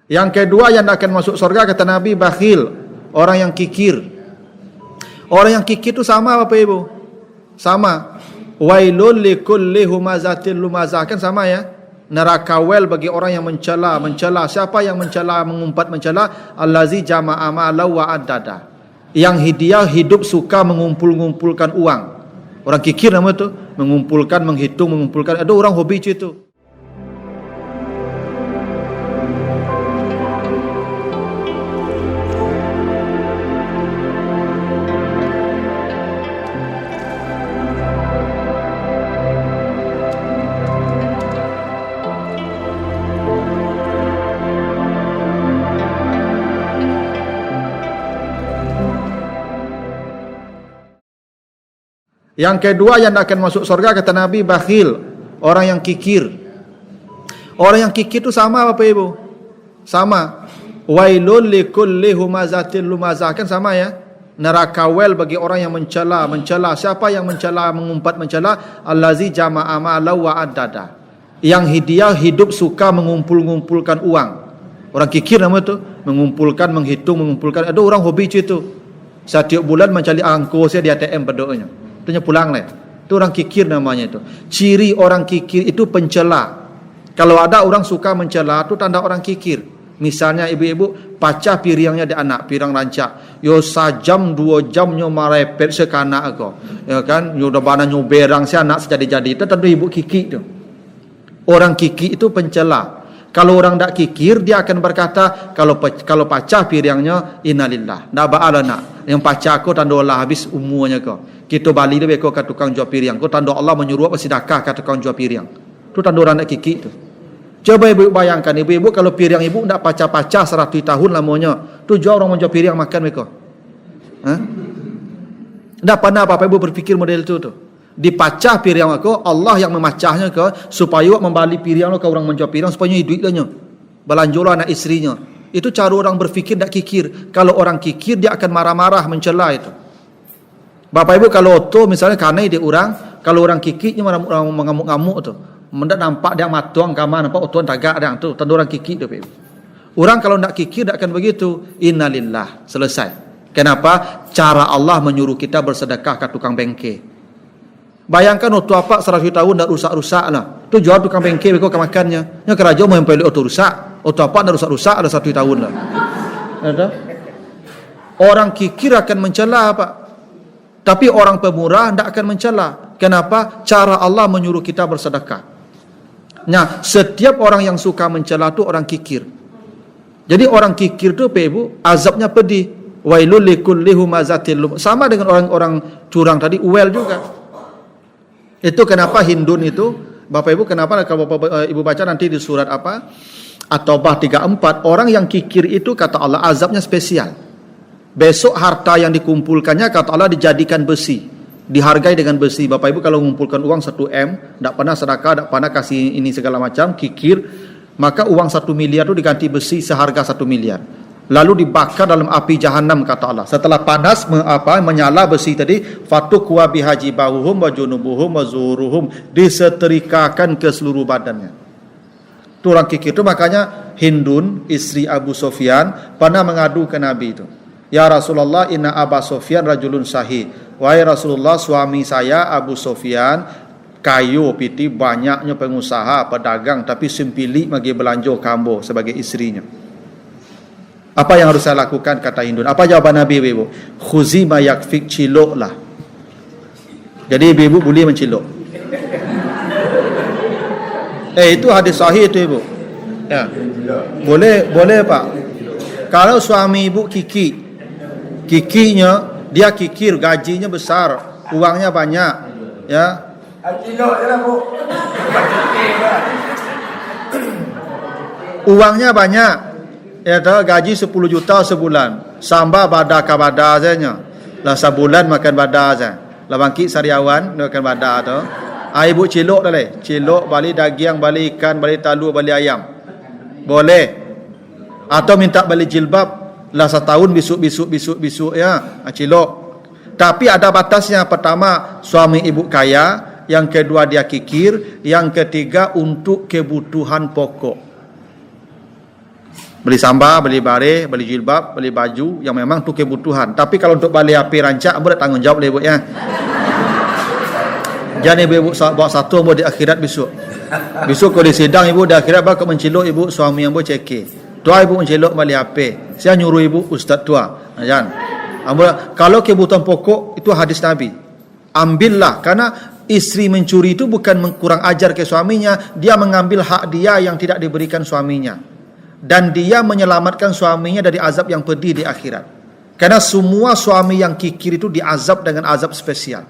Yang kedua yang akan masuk surga kata Nabi bakhil, orang yang kikir. Orang yang kikir itu sama Bapak Ibu? Sama. Wailul likulli humazatil lumazah, kan sama ya? Neraka wel bagi orang yang mencela. Siapa yang mencela, mengumpat mencela? Allazi jama'a ma'alau wa addada. Yang dia hidup suka mengumpulkan uang. Orang kikir nama itu, mengumpulkan, menghitung, mengumpulkan. Ada orang hobi itu. Yang kedua yang akan masuk surga kata Nabi bakhil, orang yang kikir. Orang yang kikir itu sama Bapak Ibu? Sama. Wailul likulli humazatil lumazah, kan sama ya? Neraka wel bagi orang yang mencela. Siapa yang mencela, mengumpat mencela? Allazi jama'a ma'alau wa addada. Yang dia hidup suka mengumpulkan uang. Orang kikir nama itu, mengumpulkan, menghitung, mengumpulkan. Ada orang hobi itu. Setiap bulan mencari angkos di ATM berdoanya. Itu pulang lah. Itu orang kikir namanya itu. Ciri orang kikir itu pencela. Kalau ada orang suka mencela, itu tanda orang kikir. Misalnya ibu-ibu pacah piringnya di anak, pirang rancak. Yo sajam 2 jam nyo marepet sekana aku. Ya kan, yo udah bana nyo berang si anak sejadi-jadi. Itu tentu ibu kikir itu. Orang kikir itu pencela. Kalau orang tak kikir, dia akan berkata, kalau pacah piringnya, innalillah. Ndak ba'ala nak. Yang pacah aku tanda Allah habis umurnya kau. Kita balik dia kau kat tukang jual piring. Kau tanda Allah menyuruh apa sedekah kat tukang jual piring. Tu tanda orang nak kikir tu. Coba ibu bayangkan, ibu-ibu kalau piring ibu ndak pacah-pacah 100 tahun lamanya. Tu jual orang menjual piring makan mereka. Ndak pernah apa-apa ibu berfikir model tu. Dipacah piring aku, Allah yang memacahnya ke supaya membalik piring lo ke orang menjual piring supaya duit nya. Belanjolah anak istrinya. Itu cara orang berfikir tak kikir. Kalau orang kikir dia akan marah-marah mencela itu. Bapak Ibu kalau oto misalnya kanai dia orang, kalau orang kikirnya orang mengamuk-ngamuk tu. Mendak nampak dia matuang kamar nampak otoan tagak dia tu, tanda orang kikir tu Bapak Ibu. Orang kalau ndak kikir tak akan begitu. Innalillah, selesai. Kenapa? Cara Allah menyuruh kita bersedekah ke tukang bengke. Bayangkan waktu apa 100 tahun dah rusak-rusak lah. Tu jual tukang bengkel mereka ke makannya. Yang kerajaan mau empel auto rusak. Waktu apa dah rusak-rusak ada 1 tahun lah. Ada? Orang kikir akan mencela Pak. Tapi orang pemurah tidak akan mencela. Kenapa? Cara Allah menyuruh kita bersedekah. Nah, setiap orang yang suka mencela tu orang kikir. Jadi orang kikir tu Pak Ibu, azabnya pedih. Wailul likulli humazatil. Sama dengan orang-orang curang tadi, uel juga. Itu kenapa Hindun itu, Bapak Ibu kenapa kalau Bapak Ibu baca nanti di surat apa? At-Taubah 34, orang yang kikir itu kata Allah azabnya spesial. Besok harta yang dikumpulkannya kata Allah dijadikan besi, dihargai dengan besi. Bapak Ibu kalau mengumpulkan uang 1 M, tidak pernah sedekah, tidak pernah kasih ini segala macam, kikir, maka uang 1 miliar itu diganti besi seharga 1 miliar. Lalu dibakar dalam api jahanam kata Allah. Setelah panas menyala besi tadi, fatukwa bihajibahuhum wa junubuhum wa zuhuruhum, disetrikakan ke seluruh badannya. Itu orang kikir itu. Makanya Hindun istri Abu Sufyan pernah mengadu ke Nabi itu. Ya Rasulullah, inna Aba Sufyan rajulun sahih. Wahai Rasulullah, suami saya Abu Sufyan kayu piti, banyaknya pengusaha, pedagang, tapi sempili bagi belanja kambo sebagai istrinya. Apa yang harus saya lakukan kata Hindun? Apa jawaban Nabi ibu? Khuzi ma yakfik, ciloklah. Jadi ibu boleh mencilok. Itu hadis sahih itu ibu. Ya. Boleh Pak. Kalau suami ibu kikinya dia kikir, gajinya besar, uangnya banyak, ya. Cilok jelah Bu. Uangnya banyak. Ya tahu gaji 10 juta sebulan. Sambah bada ka bada saja. Lah sebulan makan bada saja. Lah bangkit sariawan makan bada tu. Ibu cilok dah leh. Cilok balik daging, balik ikan, balik talu, balik ayam. Boleh. Atau minta balik jilbab lah setahun bisuk ya. Cilok. Tapi ada batasnya. Pertama, suami ibu kaya, yang kedua dia kikir, yang ketiga untuk kebutuhan pokok. Beli sambal, beli bareh, beli jilbab, beli baju yang memang tu kebutuhan. Tapi kalau untuk beli api rancak, ambo dah tanggung jawab ibu ya. Jangan ibu bawa satu ambo di akhirat besok. Besok kalau di sidang ibu di akhirat bakal menciluk ibu suami ambo cekik. Tua ibu menciluk beli api. Saya nyuruh ibu ustaz tua. Jangan. Ambo kalau kebutuhan pokok itu hadis Nabi. Ambillah karena istri mencuri itu bukan kurang ajar ke suaminya, dia mengambil hak dia yang tidak diberikan suaminya. Dan dia menyelamatkan suaminya dari azab yang pedih di akhirat. Karena semua suami yang kikir itu diazab dengan azab spesial.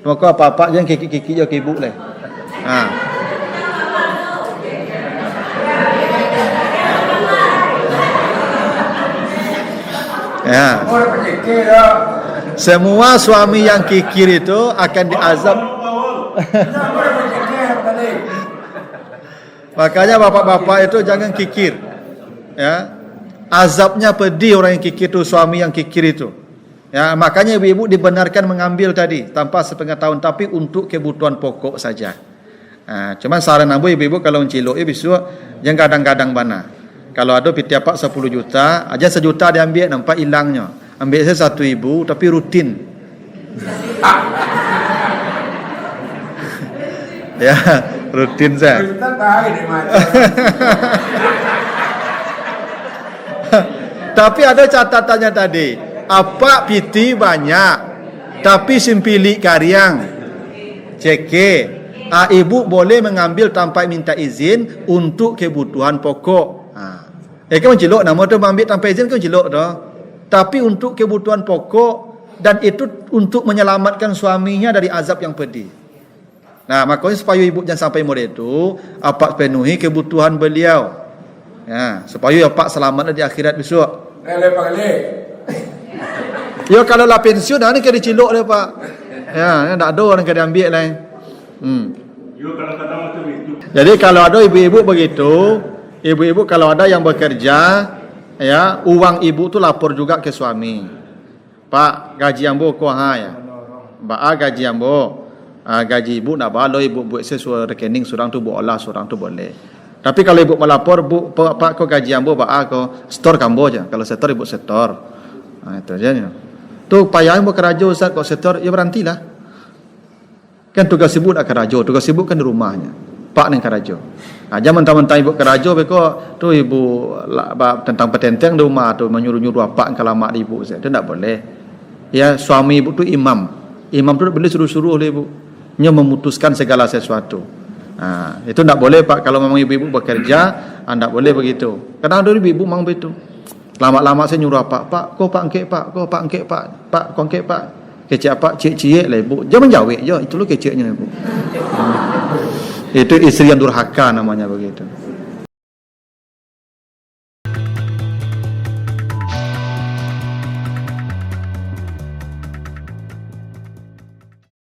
Maka apa-apa jangan kikir-kikir je ke ibu leh. Ya. Semua suami yang kikir itu akan diazab. Makanya bapak-bapak itu jangan kikir. Ya. Azabnya pedih orang yang kikir itu, suami yang kikir itu. Ya, makanya ibu-ibu dibenarkan mengambil tadi tanpa sepengetahuan, tapi untuk kebutuhan pokok saja. Cuman saran ambo ibu-ibu kalau menciluk besok jangan kadang-kadang bana. Kalau ada piti apa 10 juta, aja 1 juta diambil nampak hilangnya. Ambil saya 1.000 tapi rutin. Ya, rutin saya. Tapi ada catatannya tadi. Apa piti banyak, tapi simpili karyang. Ceke. Ibu boleh mengambil tanpa minta izin untuk kebutuhan pokok. Kan menciluk nama tu ambil tanpa izin kan menciluk dah. Tapi untuk kebutuhan pokok dan itu untuk menyelamatkan suaminya dari azab yang pedih. Nah, makanya supaya ibu jangan sampai model itu, apa penuhi kebutuhan beliau. Ya, supaya apa selamat di akhirat besok. Ya kalau lah pensiun ni kena diciluk dia pak. Ya, tak ada orang kena ambil lain. Jadi kalau ada ibu-ibu begitu, ibu-ibu kalau ada yang bekerja, ya, uang ibu tu lapor juga ke suami. Pak, gaji ambo ko ya. Gaji ambo. Gaji ibu nak balo ibu buat sesuai rekening surang tu boleh, surang tu boleh. Tapi kalau ibu melapor, bu pak ko gaji ambo ko store kambo aja. Kalau setor ibu setor. Itu aja ni. Tu payah ibu kerajo Ustaz kok setor ya berhentilah. Kan tugas ibu nak kerajo, tugas ibu kan di rumahnya. Pak nang kerajo. Aja mentang-mentang ibu kerajo beko tu ibu tentang petenteng di rumah tu menyuruh-nyuruh apa kalamak ibu saya. Itu tak boleh. Ya suami ibu tu imam. Imam tu boleh suruh-suruh oleh ibu. Nya memutuskan segala sesuatu. Itu tak boleh pak kalau memang ibu-ibu bekerja, anda boleh begitu. Kadang ada ibu-ibu memang begitu. Lama-lama saya nyuruh pak kau pak angkek pak, kau pak angkek pak kau angkek pak. Kecik apa cik-cik lah ibu. Jangan jawab je, itu lo keciknya ibu. Itu istri yang durhaka namanya begitu.